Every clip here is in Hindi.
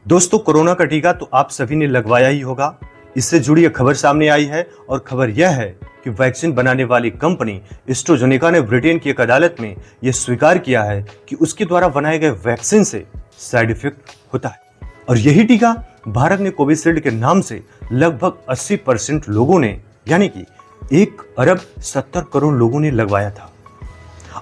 दोस्तों, कोरोना का टीका तो आप सभी ने लगवाया ही होगा। इससे जुड़ी एक खबर सामने आई है और खबर यह है कि वैक्सीन बनाने वाली कंपनी एस्ट्राजेनेका ने ब्रिटेन की एक अदालत में यह स्वीकार किया है कि उसके द्वारा बनाए गए वैक्सीन से साइड इफेक्ट होता है। और यही टीका भारत ने कोविशील्ड के नाम से लगभग 80% लोगों ने, यानी कि 1 अरब 70 करोड़ लोगों ने लगवाया था।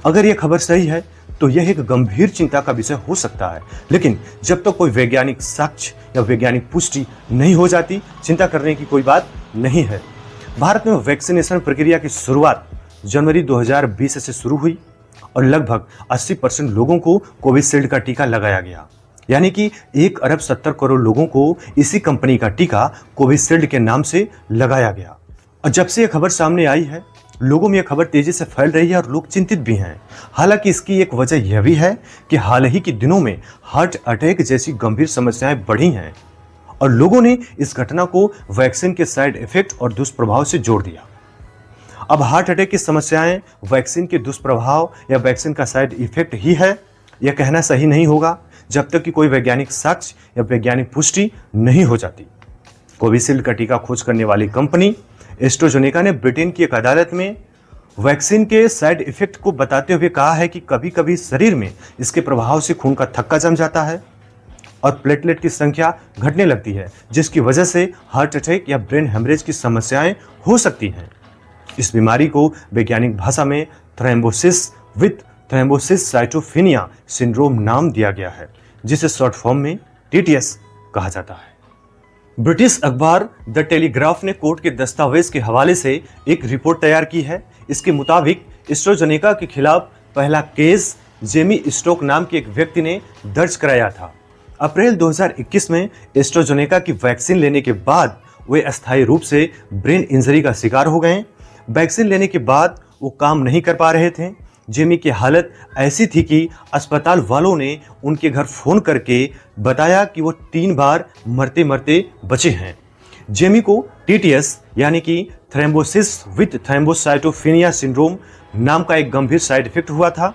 अगर यह खबर सही है तो यह एक गंभीर चिंता का विषय हो सकता है, लेकिन जब तक कोई वैज्ञानिक साक्ष्य या वैज्ञानिक पुष्टि नहीं हो जाती, चिंता करने की कोई बात नहीं है। भारत में वैक्सीनेशन प्रक्रिया की शुरुआत जनवरी 2020 से शुरू हुई और लगभग 80% लोगों को कोविशील्ड का टीका लगाया गया, यानी कि 1 अरब 70 करोड़ लोगों को इसी कंपनी का टीका कोविशील्ड के नाम से लगाया गया। और जब से यह खबर सामने आई है, लोगों में यह खबर तेजी से फैल रही है और लोग चिंतित भी हैं। हालांकि इसकी एक वजह यह भी है कि हाल ही के दिनों में हार्ट अटैक जैसी गंभीर समस्याएं बढ़ी हैं और लोगों ने इस घटना को वैक्सीन के साइड इफेक्ट और दुष्प्रभाव से जोड़ दिया। अब हार्ट अटैक की समस्याएं वैक्सीन के दुष्प्रभाव या वैक्सीन का साइड इफेक्ट ही है, यह कहना सही नहीं होगा जब तक कि कोई वैज्ञानिक साक्ष्य या वैज्ञानिक पुष्टि नहीं हो जाती। कोविशील्ड का टीका खोज करने वाली कंपनी एस्ट्राजेनेका ने ब्रिटेन की एक अदालत में वैक्सीन के साइड इफेक्ट को बताते हुए कहा है कि कभी कभी शरीर में इसके प्रभाव से खून का थक्का जम जाता है और प्लेटलेट की संख्या घटने लगती है, जिसकी वजह से हार्ट अटैक या ब्रेन हेमरेज की समस्याएं हो सकती हैं। इस बीमारी को वैज्ञानिक भाषा में थ्रोम्बोसिस विथ थ्रोम्बोसिसाइटोपेनिया सिंड्रोम नाम दिया गया है, जिसे शॉर्ट फॉर्म में TTS कहा जाता है। ब्रिटिश अखबार द टेलीग्राफ ने कोर्ट के दस्तावेज के हवाले से एक रिपोर्ट तैयार की है। इसके मुताबिक एस्ट्राजेनेका के खिलाफ पहला केस जेमी स्टोक नाम के एक व्यक्ति ने दर्ज कराया था। अप्रैल 2021 में एस्ट्राजेनेका की वैक्सीन लेने के बाद वे अस्थायी रूप से ब्रेन इंजरी का शिकार हो गए। वैक्सीन लेने के बाद वो काम नहीं कर पा रहे थे। जेमी की हालत ऐसी थी कि अस्पताल वालों ने उनके घर फोन करके बताया कि वो 3 बार मरते मरते बचे हैं। जेमी को TTS यानी कि थ्रोम्बोसिस विथ थ्रोम्बोसाइटोपेनिया सिंड्रोम नाम का एक गंभीर साइड इफेक्ट हुआ था।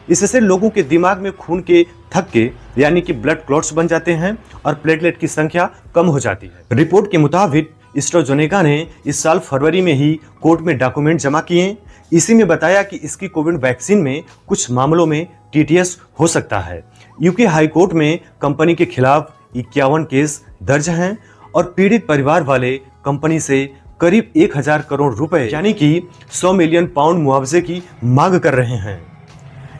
इससे लोगों के दिमाग में खून के थक्के यानी कि ब्लड क्लॉट्स बन जाते हैं और प्लेटलेट की संख्या कम हो जाती है। रिपोर्ट के मुताबिक एस्ट्राजेनेका ने इस साल फरवरी में ही कोर्ट में डॉक्यूमेंट जमा किए। इसी में बताया कि इसकी कोविड वैक्सीन में कुछ मामलों में TTS हो सकता है। यूके हाई कोर्ट में कंपनी के खिलाफ 51 केस दर्ज हैं और पीड़ित परिवार वाले कंपनी से करीब 1000 करोड़ रुपए यानी कि 100 मिलियन पाउंड मुआवजे की मांग कर रहे हैं।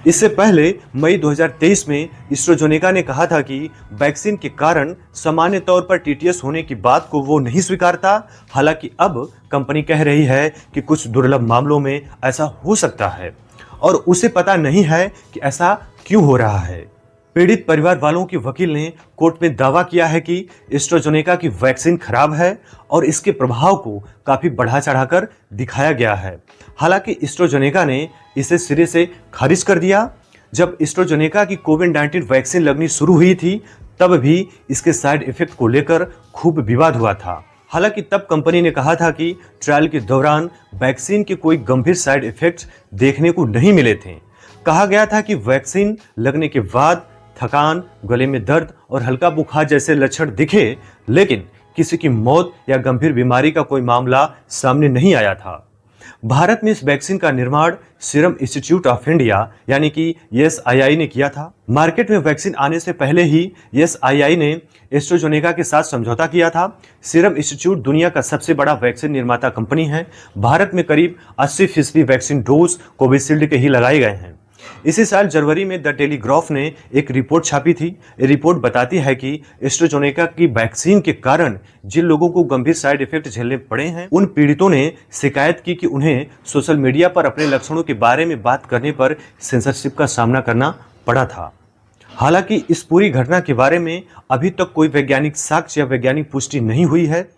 इससे पहले मई 2023 में एस्ट्राजेनेका ने कहा था कि वैक्सीन के कारण सामान्य तौर पर TTS होने की बात को वो नहीं स्वीकारता। हालांकि अब कंपनी कह रही है कि कुछ दुर्लभ मामलों में ऐसा हो सकता है और उसे पता नहीं है कि ऐसा क्यों हो रहा है। पीड़ित परिवार वालों के वकील ने कोर्ट में दावा किया है कि एस्ट्राजेनेका की वैक्सीन खराब है और इसके प्रभाव को काफी बढ़ा चढ़ाकर दिखाया गया है। हालांकि एस्ट्राजेनेका ने इसे सिरे से खारिज कर दिया। जब एस्ट्राजेनेका की कोविड-19 वैक्सीन लगनी शुरू हुई थी, तब भी इसके साइड इफेक्ट को लेकर खूब विवाद हुआ था। हालांकि तब कंपनी ने कहा था कि ट्रायल के दौरान वैक्सीन के कोई गंभीर साइड इफेक्ट्स देखने को नहीं मिले थे। कहा गया था कि वैक्सीन लगने के बाद थकान, गले में दर्द और हल्का बुखार जैसे लक्षण दिखे, लेकिन किसी की मौत या गंभीर बीमारी का कोई मामला सामने नहीं आया था। भारत में इस वैक्सीन का निर्माण सीरम इंस्टीट्यूट ऑफ इंडिया यानी कि SII ने किया था। मार्केट में वैक्सीन आने से पहले ही SII ने एस्ट्राजेनेका के साथ समझौता किया था। सीरम इंस्टीट्यूट दुनिया का सबसे बड़ा वैक्सीन निर्माता कंपनी है। भारत में करीब 80% वैक्सीन डोज कोविशील्ड के ही लगाए गए हैं। इसी साल जनवरी में द टेलीग्राफ ने एक रिपोर्ट छापी थी। ये रिपोर्ट बताती है कि एस्ट्राजेनेका की वैक्सीन के कारण जिन लोगों को गंभीर साइड इफेक्ट झेलने पड़े हैं, उन पीड़ितों ने शिकायत की कि उन्हें सोशल मीडिया पर अपने लक्षणों के बारे में बात करने पर सेंसरशिप का सामना करना पड़ा था। हालांकि इस पूरी घटना के बारे में अभी तक कोई वैज्ञानिक साक्ष्य या वैज्ञानिक पुष्टि नहीं हुई है।